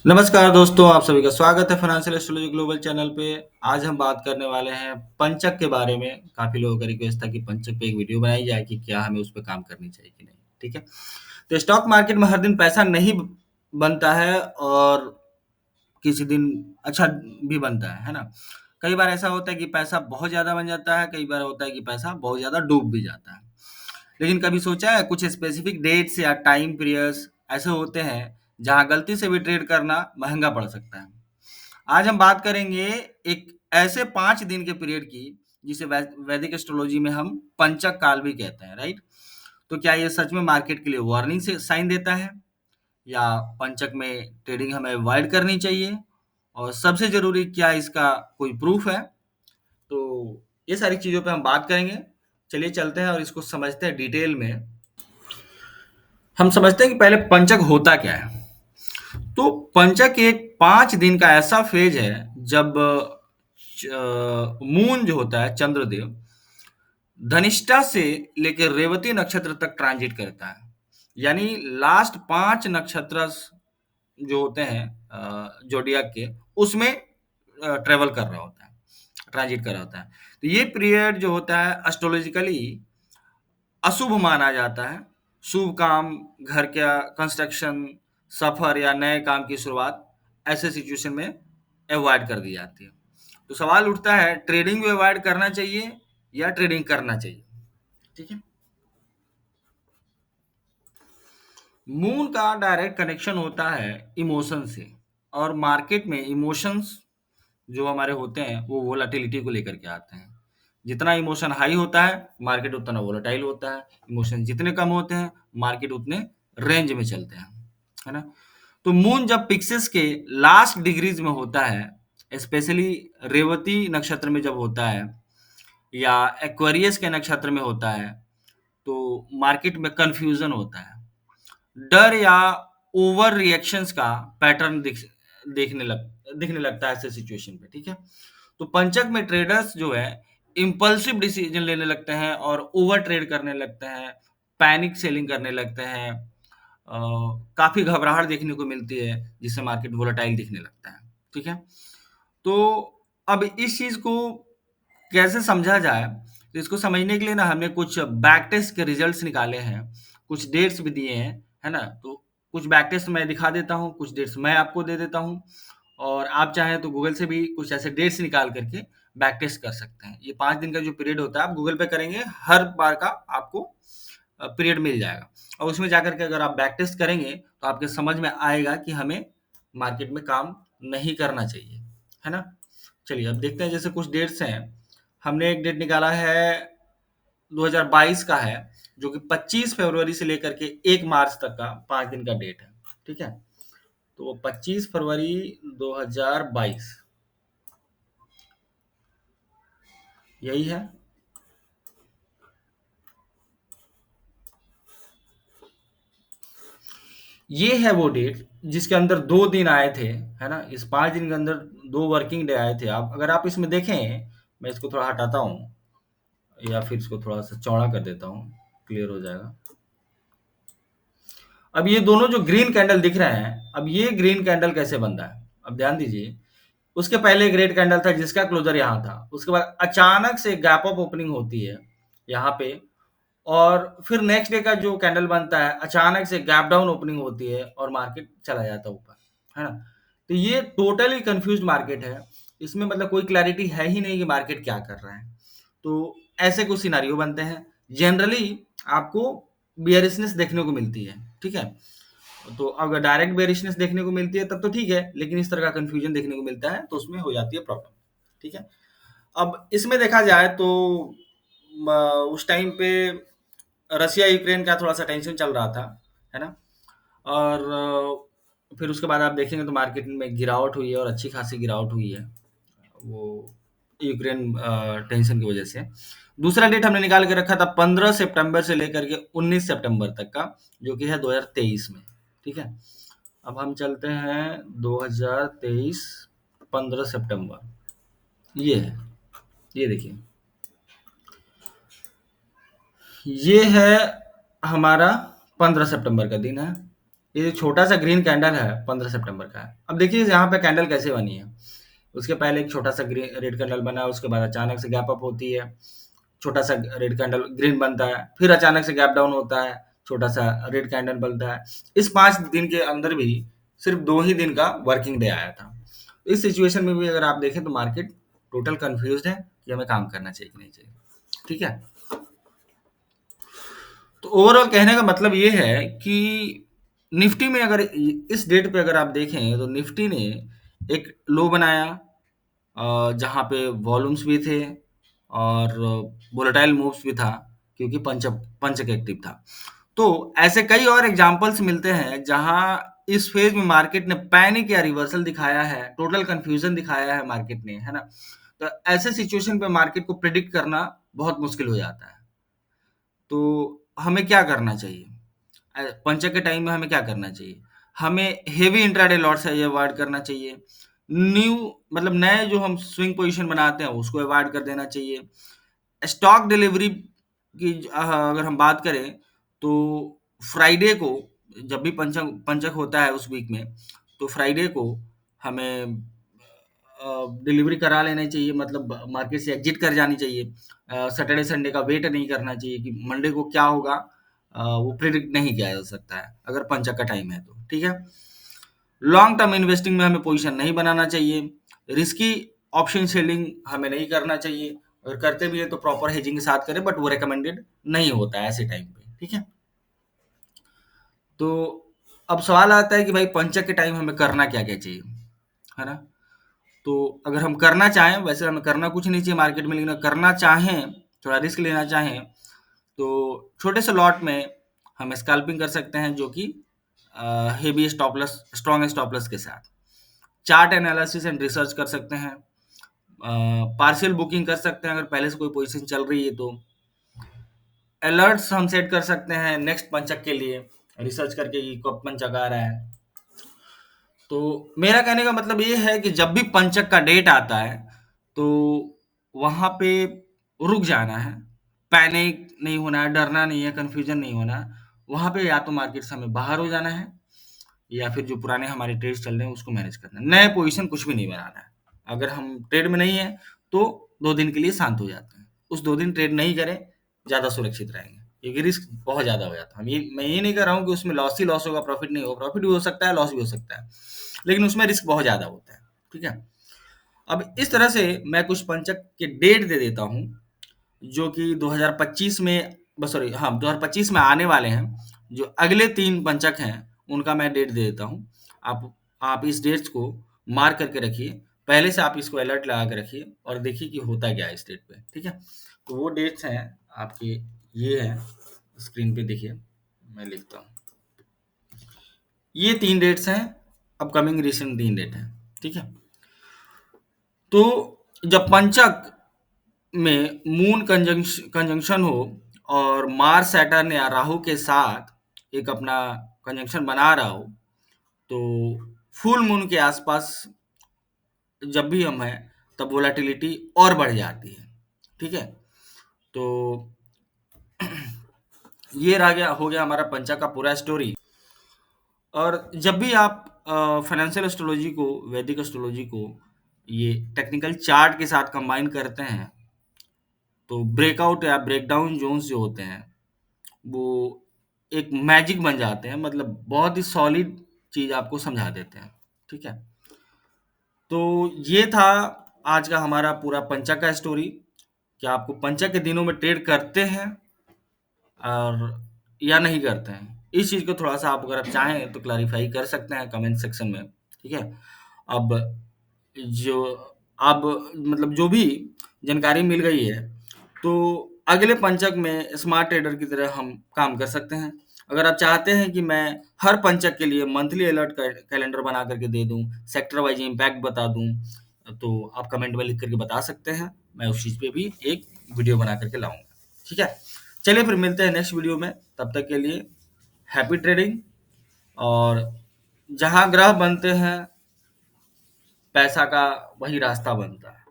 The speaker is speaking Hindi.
नमस्कार दोस्तों, आप सभी का स्वागत है फाइनेंशियल एस्ट्रोलॉजी ग्लोबल चैनल पे। आज हम बात करने वाले हैं पंचक के बारे में। काफ़ी लोगों का रिक्वेस्ट था कि पंचक पे एक वीडियो बनाई जाए कि क्या हमें उस पे काम करनी चाहिए कि नहीं, ठीक है? तो स्टॉक मार्केट में हर दिन पैसा नहीं बनता है और किसी दिन अच्छा भी बनता है ना? कई बार ऐसा होता है कि पैसा बहुत ज़्यादा बन जाता है, कई बार होता है कि पैसा बहुत ज़्यादा डूब भी जाता है। लेकिन कभी सोचा है कुछ स्पेसिफिक डेट्स या टाइम पीरियड्स ऐसे होते हैं जहां गलती से भी ट्रेड करना महंगा पड़ सकता है। आज हम बात करेंगे एक ऐसे 5 दिन के पीरियड की जिसे वैदिक एस्ट्रोलॉजी में हम पंचक काल भी कहते हैं, राइट? तो क्या ये सच में मार्केट के लिए वार्निंग से साइन देता है या पंचक में ट्रेडिंग हमें अवॉइड करनी चाहिए? और सबसे जरूरी, क्या इसका कोई प्रूफ है? तो ये सारी चीज़ों पे हम बात करेंगे। चलिए चलते हैं और इसको समझते हैं डिटेल में। हम समझते हैं कि पहले पंचक होता क्या है। तो पंचक एक 5 दिन का ऐसा फेज है जब मून जो होता है, चंद्रदेव, धनिष्ठा से लेकर रेवती नक्षत्र तक ट्रांजिट करता है। यानी लास्ट 5 नक्षत्र जो होते हैं जोडियाक के, उसमें ट्रेवल कर रहा होता है, ट्रांजिट कर रहा होता है। तो ये पीरियड जो होता है एस्ट्रोलॉजिकली अशुभ माना जाता है। शुभ काम, घर का कंस्ट्रक्शन, सफर या नए काम की शुरुआत ऐसे सिचुएशन में अवॉइड कर दी जाती है। तो सवाल उठता है, ट्रेडिंग भी अवॉइड करना चाहिए या ट्रेडिंग करना चाहिए? ठीक है। मून का डायरेक्ट कनेक्शन होता है इमोशन से, और मार्केट में इमोशंस जो हमारे होते हैं वो वोलाटिलिटी को लेकर के आते हैं। जितना इमोशन हाई होता है मार्केट उतना वोलेटाइल होता है, इमोशन जितने कम होते हैं मार्केट उतने रेंज में चलते हैं, है ना? तो मून जब पिक्सेस के लास्ट डिग्रीज में होता है, स्पेशली रेवती नक्षत्र में जब होता है या एक्वेरियस के नक्षत्र में होता है, तो मार्केट में कंफ्यूजन होता है। डर या ओवर रिएक्शंस का पैटर्न दिखने लगता है ऐसे सिचुएशन पे, ठीक है? तो पंचक में ट्रेडर्स जो है इम्पल्सिव डिसीजन लेने लगते हैं और ओवर ट्रेड करने लगते हैं, पैनिक सेलिंग करने लगते हैं। काफ़ी घबराहट देखने को मिलती है जिससे मार्केट वोलेटाइल दिखने लगता है, ठीक है? तो अब इस चीज़ को कैसे समझा जाए? तो इसको समझने के लिए ना हमने कुछ बैक टेस्ट के रिजल्ट्स निकाले हैं, कुछ डेट्स भी दिए हैं, है ना? तो कुछ बैक टेस्ट मैं दिखा देता हूँ, कुछ डेट्स मैं आपको दे देता हूँ, और आप चाहें तो गूगल से भी कुछ ऐसे डेट्स निकाल करके बैक टेस्ट कर सकते हैं। ये 5 दिन का जो पीरियड होता है, आप गूगल पे करेंगे, हर बार का आपको पीरियड मिल जाएगा, और उसमें जाकर के अगर आप बैक टेस्ट करेंगे, तो आपके समझ में आएगा कि हमें मार्केट में काम नहीं करना चाहिए, है ना? चलिए अब देखते हैं, जैसे कुछ डेट्स हैं। हमने एक डेट निकाला है 2022 का है, जो कि 25 फरवरी से लेकर के 1 मार्च तक का 5 दिन का डेट है, ठीक है? तो वो 25 फरवरी 2022 यही है। ये है वो डेट जिसके अंदर 2 दिन आए थे, है ना? इस 5 दिन के अंदर 2 वर्किंग डे आए थे। आप अगर आप इसमें देखें, मैं इसको थोड़ा हटाता हूँ या फिर इसको थोड़ा-सा चौड़ा कर देता हूँ, क्लियर हो जाएगा। अब ये दोनों जो ग्रीन कैंडल दिख रहे हैं, अब ये ग्रीन कैंडल कैसे बन रहा है? अब ध्यान दीजिए, उसके पहले एक रेड कैंडल था जिसका क्लोजर यहाँ था। उसके बाद अचानक से गैप अप ओपनिंग होती है यहाँ पे, और फिर नेक्स्ट डे का जो कैंडल बनता है, अचानक से गैप डाउन ओपनिंग होती है और मार्केट चला जाता है ऊपर, है ना? तो ये टोटली कंफ्यूज्ड मार्केट है। इसमें मतलब कोई क्लैरिटी है ही नहीं कि मार्केट क्या कर रहा है। तो ऐसे कुछ सिनेरियो बनते हैं। जनरली आपको बेयरिशनेस देखने को मिलती है, ठीक है? तो अगर डायरेक्ट बेयरिशनेस देखने को मिलती है तब तो ठीक है, लेकिन इस तरह का कंफ्यूजन देखने को मिलता है तो उसमें हो जाती है प्रॉब्लम, ठीक है? अब इसमें देखा जाए तो उस टाइम पे रसिया यूक्रेन का थोड़ा सा टेंशन चल रहा था, है ना? और फिर उसके बाद आप देखेंगे तो मार्केट में गिरावट हुई है, और अच्छी खासी गिरावट हुई है वो यूक्रेन टेंशन की वजह से। दूसरा डेट हमने निकाल के रखा था 15 सितंबर से लेकर के 19 सितंबर तक का, जो कि है 2023 में, ठीक है? अब हम चलते हैं 2023 15 सितंबर, ये है, ये देखिए, ये है हमारा 15 सितंबर का दिन है। ये जो छोटा-सा ग्रीन कैंडल है 15 सितंबर का है। अब देखिए यहाँ पे कैंडल कैसे बनी है। उसके पहले एक छोटा-सा रेड कैंडल बना है, उसके बाद अचानक से गैप अप होती है। छोटा-सा रेड कैंडल ग्रीन बनता है, फिर अचानक से गैप डाउन होता है, छोटा-सा रेड कैंडल बनता है। इस 5 दिन के अंदर भी सिर्फ 2 ही दिन का वर्किंग डे आया था। इस सिचुएशन में भी अगर आप देखें तो मार्केट टोटल कन्फ्यूज़्ड है कि हमें काम करना चाहिए कि नहीं चाहिए। ठीक है? तो ओवरऑल कहने का मतलब ये है कि निफ्टी में अगर इस डेट पे अगर आप देखें तो निफ्टी ने एक लो बनाया, जहाँ पे वॉल्यूम्स भी थे और वोलेटाइल मूव्स भी था, क्योंकि पंचक एक्टिव था। तो ऐसे कई और एग्जांपल्स मिलते हैं जहाँ इस फेज में मार्केट ने पैनिक या रिवर्सल दिखाया है, टोटल कंफ्यूजन दिखाया है मार्केट ने, है ना? तो ऐसे सिचुएशन पे मार्केट को प्रिडिक्ट करना बहुत मुश्किल हो जाता है। तो हमें क्या करना चाहिए? पंचक के टाइम में हमें क्या करना चाहिए? हमें हेवी इंट्राडे लॉट से अवॉइड करना चाहिए। न्यू मतलब नए जो हम स्विंग पोजीशन बनाते हैं उसको अवॉइड कर देना चाहिए। स्टॉक डिलीवरी की अगर हम बात करें तो फ्राइडे को जब भी पंचक पंचक होता है उस वीक में, तो फ्राइडे को हमें डिलीवरी करा लेना चाहिए, मतलब मार्केट से एग्जिट कर जानी चाहिए। सैटरडे संडे का वेट नहीं करना चाहिए कि मंडे को क्या होगा, वो प्रिडिक्ट नहीं किया जा सकता है अगर पंचक का टाइम है तो। ठीक है? लॉन्ग टर्म इन्वेस्टिंग में हमें पोजीशन नहीं बनाना चाहिए। रिस्की ऑप्शन सेलिंग हमें नहीं करना चाहिए, अगर करते भी हैं तो प्रॉपर हेजिंग के साथ करें, बट वो रिकमेंडेड नहीं होता है ऐसे टाइम पे। ठीक है? तो अब सवाल आता है कि भाई पंचक के टाइम हमें करना क्या-क्या चाहिए, है ना? तो अगर हम करना चाहें, वैसे हमें करना कुछ नहीं चाहिए मार्केट में, लेकिन अगर करना चाहें, थोड़ा रिस्क लेना चाहें, तो छोटे से लॉट में हम स्कैल्पिंग कर सकते हैं, जो कि heavy stop loss, strong stop loss के साथ। चार्ट एनालिसिस एंड रिसर्च कर सकते हैं। पार्शियल बुकिंग कर सकते हैं अगर पहले से कोई पोजीशन चल रही है तो। अलर्ट्स हम सेट कर सकते हैं नेक्स्ट पंचक के लिए, रिसर्च करके कि कब पंचक आ रहा है। तो मेरा कहने का मतलब ये है कि जब भी पंचक का डेट आता है, तो वहाँ पे रुक जाना है, पैनिक नहीं होना है, डरना नहीं है, कन्फ्यूजन नहीं होना है। वहाँ पे या तो मार्केट से हमें बाहर हो जाना है, या फिर जो पुराने हमारे ट्रेड्स चल रहे हैं उसको मैनेज करना है। नए पोजीशन कुछ भी नहीं बनाना है। अगर हम ट्रेड में नहीं है तो 2 दिन के लिए शांत हो जाते हैं। उस 2 दिन ट्रेड नहीं करें, ज़्यादा सुरक्षित रहेंगे, क्योंकि रिस्क बहुत ज़्यादा हो जाता है। मैं ये नहीं कह रहा हूँ कि उसमें लॉस ही लॉस होगा, प्रॉफिट नहीं होगा। प्रॉफिट भी हो सकता है, लॉस भी हो सकता है, लेकिन उसमें रिस्क बहुत ज़्यादा होता है। ठीक है? अब इस तरह से मैं कुछ पंचक के डेट दे देता हूँ, जो कि 2025 में, सॉरी हाँ, 2025 में आने वाले हैं। जो अगले 3 पंचक हैं, उनका मैं डेट दे देता हूँ। आप इस डेट्स को मार्क करके रखिए। पहले से आप इसको अलर्ट लगा के रखिए और देखिए कि होता क्या है इस डेट पे। ठीक है? तो वो डेट्स हैं आपके, ये हैं, स्क्रीन पे देखिए, मैं लिखता हूँ। ये 3 डेट्स हैं, अपकमिंग रिसेंट 3 डेट हैं। ठीक है? तो जब पंचक में मून कंजंक्शन हो और मार्स सैटर्न या राहु के साथ एक अपना कंजंक्शन बना रहा हो, तो फुल मून के आसपास जब भी हम हैं, तब वोलेटिलिटी और बढ़ जाती है। ठीक है? तो ये रह गया, हो गया हमारा पंचक का पूरा स्टोरी। और जब भी आप फाइनेंशियल एस्ट्रोलॉजी को, वैदिक एस्ट्रोलॉजी को ये टेक्निकल चार्ट के साथ कंबाइन करते हैं, तो ब्रेकआउट या ब्रेकडाउन जोन्स जो होते हैं, वो एक मैजिक बन जाते हैं, मतलब बहुत ही सॉलिड चीज़ आपको समझा देते हैं। ठीक है? तो ये था आज का हमारा पूरा पंचक का स्टोरी। क्या आपको पंचक के दिनों में ट्रेड करते हैं और या नहीं करते हैं? इस चीज़ को थोड़ा-सा आप अगर आप चाहें तो क्लैरिफ़ाई कर सकते हैं कमेंट सेक्शन में। ठीक है? अब जो अब मतलब जो भी जानकारी मिल गई है, तो अगले पंचक में स्मार्ट ट्रेडर की तरह हम काम कर सकते हैं। अगर आप चाहते हैं कि मैं हर पंचक के लिए मंथली अलर्ट कैलेंडर बना करके दे दूं, सेक्टर वाइज इम्पैक्ट बता दूं, तो आप कमेंट में लिख करके बता सकते हैं। मैं उस चीज़ पे भी एक वीडियो बना करके लाऊंगा। ठीक है? चलिए फिर मिलते हैं नेक्स्ट वीडियो में। तब तक के लिए हैप्पी ट्रेडिंग। और जहां ग्रह बनते हैं, पैसा का वही रास्ता बनता है।